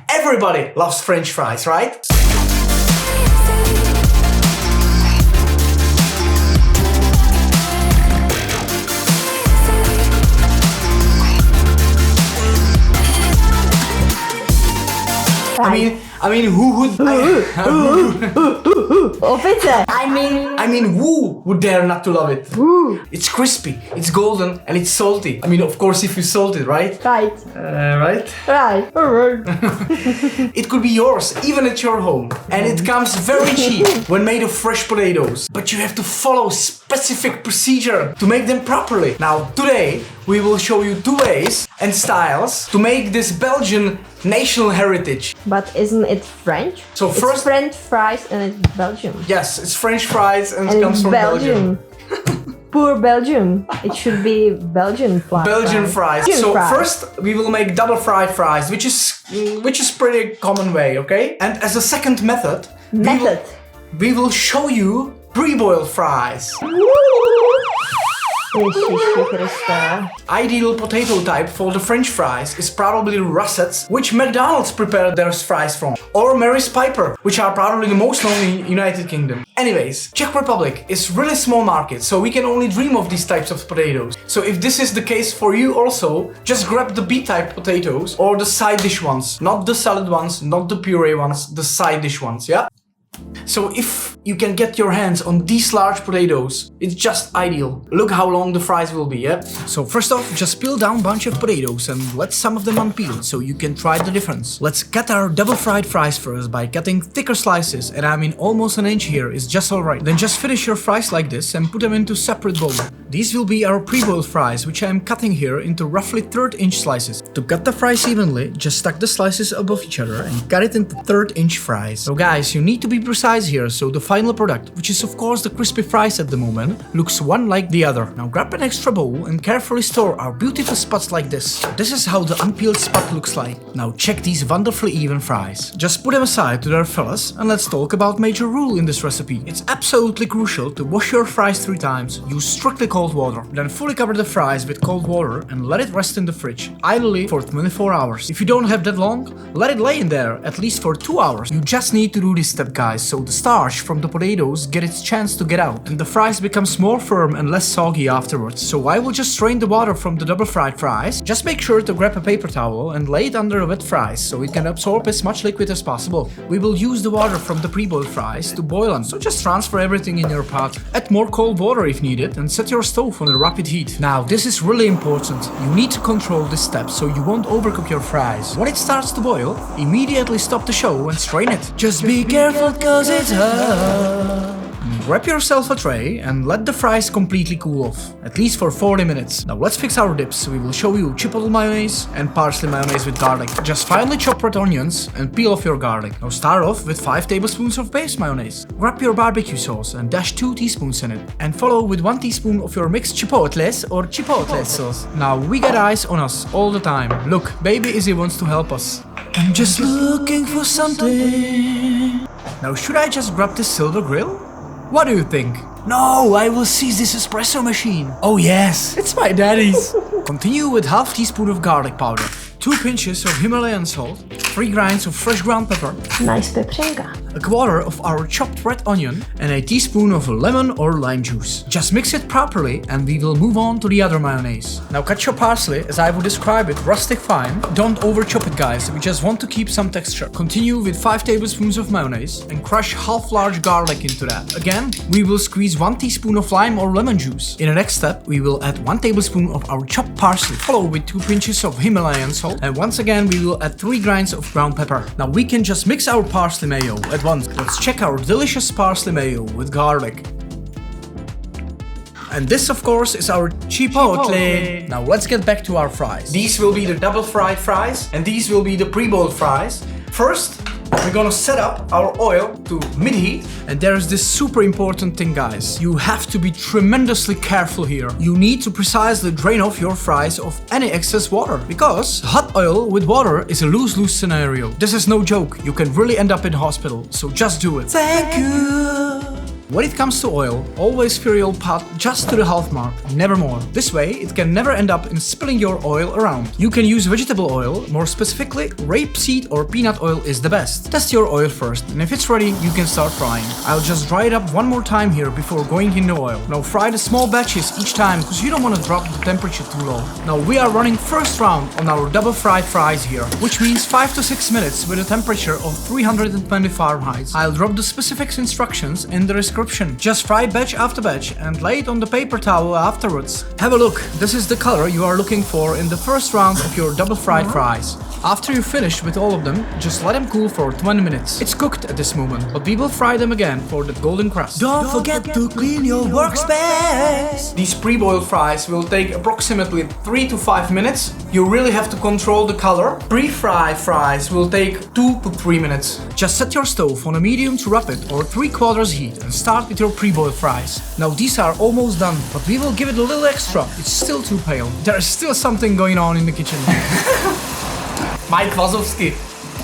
Everybody loves French fries, right? I mean, who would? I mean, who would dare not to love it? It's crispy, it's golden, and it's salty. I mean, of course, if you salt it, right? Right. Right? Right. It could be yours, even at your home. And it comes very cheap when made of fresh potatoes. But you have to follow specific procedure to make them properly. Now, today, we will show you 2 ways and styles to make this Belgian national heritage. But isn't it French? So it's first, French fries and it's Belgium. Yes, it's French fries and it comes it's from Belgium. Poor Belgium. It should be Belgian fries. Belgian fries. So first we will make double fried fries, which is pretty common way, okay? And as a second method, we will show you pre-boiled fries. Ideal potato type for the French fries is probably russets, which McDonald's prepared their fries from, or Mary's Piper, which are probably the most known in United Kingdom. Anyways, Czech Republic is really small market, so we can only dream of these types of potatoes. So if this is the case for you also, just grab the B-type potatoes or the side dish ones, not the salad ones, not the puree ones, the side dish ones, yeah? So if you can get your hands on these large potatoes, it's just ideal. Look how long the fries will be, yeah? So first off, just peel down a bunch of potatoes and let some of them unpeel so you can try the difference. Let's cut our double fried fries first by cutting thicker slices, and I mean almost an inch here is just alright. Then just finish your fries like this and put them into separate bowls. These will be our pre-boiled fries, which I am cutting here into roughly 1/3 inch slices. To cut the fries evenly, just stack the slices above each other and cut it into 1/3 inch fries. So guys, you need to be precise here, so the final product, which is of course the crispy fries at the moment, looks one like the other. Now grab an extra bowl and carefully store our beautiful spots like this. This is how the unpeeled spot looks like. Now check these wonderfully even fries. Just put them aside to their fellas and let's talk about major rule in this recipe. It's absolutely crucial to wash your fries 3 times, use strictly cold water, then fully cover the fries with cold water and let it rest in the fridge, ideally for 24 hours. If you don't have that long, let it lay in there at least for 2 hours. You just need to do this step, guys, so the starch from the potatoes get its chance to get out and the fries becomes more firm and less soggy afterwards. So I will just strain the water from the double fried fries. Just make sure to grab a paper towel and lay it under the wet fries so it can absorb as much liquid as possible. We will use the water from the pre-boiled fries to boil them, so just transfer everything in your pot. Add more cold water if needed and set your stove on a rapid heat. Now this is really important. You need to control this step so you won't overcook your fries. When it starts to boil, immediately stop the show and strain it. Just be careful cause it's hot. Grab yourself a tray and let the fries completely cool off, at least for 40 minutes. Now let's fix our dips. We will show you chipotle mayonnaise and parsley mayonnaise with garlic. Just finely chop red onions and peel off your garlic. Now start off with 5 tablespoons of base mayonnaise. Grab your barbecue sauce and dash 2 teaspoons in it. And follow with 1 teaspoon of your mixed chipotles or chipotle sauce. Now we got eyes on us all the time. Look, baby Izzy wants to help us. I'm just looking for something. Now should I just grab this silver grill? What do you think? No, I will seize this espresso machine. Oh yes, it's my daddy's. Continue with half teaspoon of garlic powder, 2 pinches of Himalayan salt, 3 grinds of fresh ground pepper, nice pepřenka, a quarter of our chopped red onion, and a teaspoon of lemon or lime juice. Just mix it properly and we will move on to the other mayonnaise. Now cut your parsley, as I would describe it, rustic fine. Don't over chop it, guys, we just want to keep some texture. Continue with 5 tablespoons of mayonnaise and crush half large garlic into that. Again, we will squeeze 1 teaspoon of lime or lemon juice. In the next step, we will add 1 tablespoon of our chopped parsley, follow with 2 pinches of Himalayan salt, and once again we will add 3 grinds of ground pepper. Now we can just mix our parsley mayo at once. Let's check our delicious parsley mayo with garlic. And this of course is our chipotle. Now let's get back to our fries. These will be the double fried fries and these will be the pre-boiled fries. First, we're gonna set up our oil to mid-heat. And there's this super important thing, guys. You have to be tremendously careful here. You need to precisely drain off your fries of any excess water, because hot oil with water is a lose-lose scenario. This is no joke. You can really end up in hospital, so just do it. Thank you. When it comes to oil, always fill your pot just to the half mark, never more. This way, it can never end up in spilling your oil around. You can use vegetable oil, more specifically, rapeseed or peanut oil is the best. Test your oil first, and if it's ready, you can start frying. I'll just dry it up one more time here before going in the oil. Now fry the small batches each time because you don't want to drop the temperature too low. Now we are running first round on our double fried fries here, which means 5 to 6 minutes with a temperature of 320 Fahrenheit. I'll drop the specific instructions in the description. Just fry batch after batch and lay it on the paper towel afterwards. Have a look, this is the color you are looking for in the first round of your double fried fries. After you finish with all of them, just let them cool for 20 minutes. It's cooked at this moment, but we will fry them again for the golden crust. Don't forget to clean your workspace. These pre-boiled fries will take approximately 3 to 5 minutes. You really have to control the color. Pre-fried fries will take 2 to 3 minutes. Just set your stove on a medium to rapid or 3/4 heat and start with your pre-boiled fries. Now these are almost done, but we will give it a little extra. It's still too pale. There is still something going on in the kitchen. Mike Wazowski.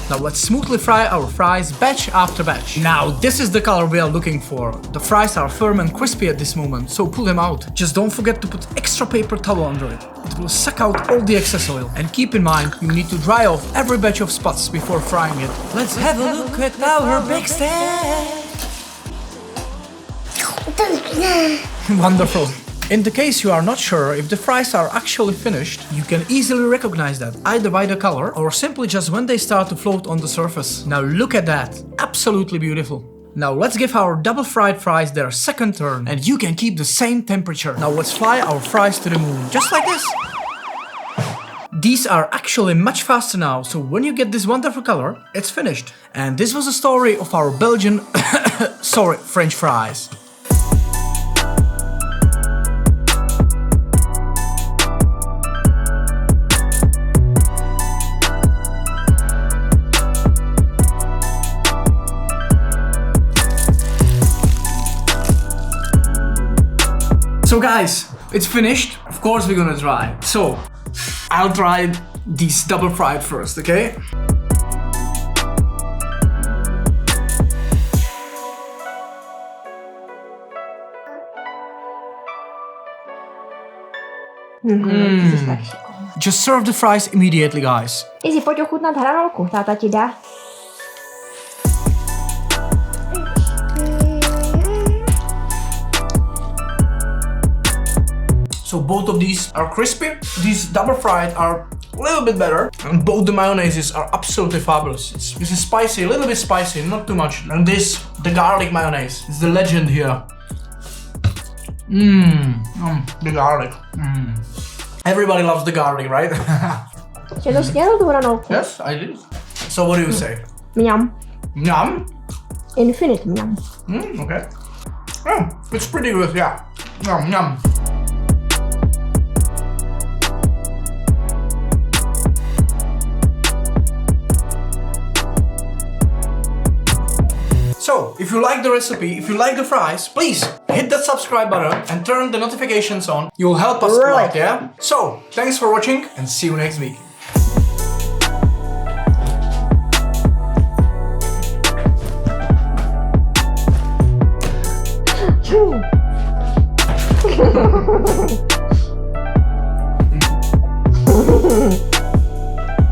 Now let's smoothly fry our fries batch after batch. Now this is the color we are looking for. The fries are firm and crispy at this moment, so pull them out. Just don't forget to put extra paper towel under it. It will suck out all the excess oil. And keep in mind, you need to dry off every batch of spots before frying it. Let's have a look at our backstage. Wonderful. In the case you are not sure if the fries are actually finished, you can easily recognize that, either by the color or simply just when they start to float on the surface. Now look at that, absolutely beautiful. Now let's give our double fried fries their second turn, and you can keep the same temperature. Now let's fly our fries to the moon, just like this. These are actually much faster now, so when you get this wonderful color, it's finished. And this was the story of our Belgian, French fries. So guys, it's finished. Of course we're gonna try. So, I'll try these double fried first, okay? Just serve the fries immediately, guys. Izzy, pojď ochutnat hranolku, táta ti dá. So both of these are crispy. These double fried are a little bit better. And both the mayonnaises are absolutely fabulous. This is spicy, a little bit spicy, not too much. And this, the garlic mayonnaise, is the legend here. The garlic. Everybody loves the garlic, right? Jsi to snědl tu hranolku? Yes, I did. So what do you say? Mňam. Yum? Infinite mňam. Okay. Oh, it's pretty good, yeah. Yum, yum. So, if you like the recipe, if you like the fries, please hit that subscribe button and turn the notifications on. You'll help us a lot, yeah? So, thanks for watching and see you next week.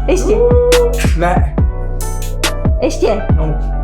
Ještě. Ne. Ještě. No.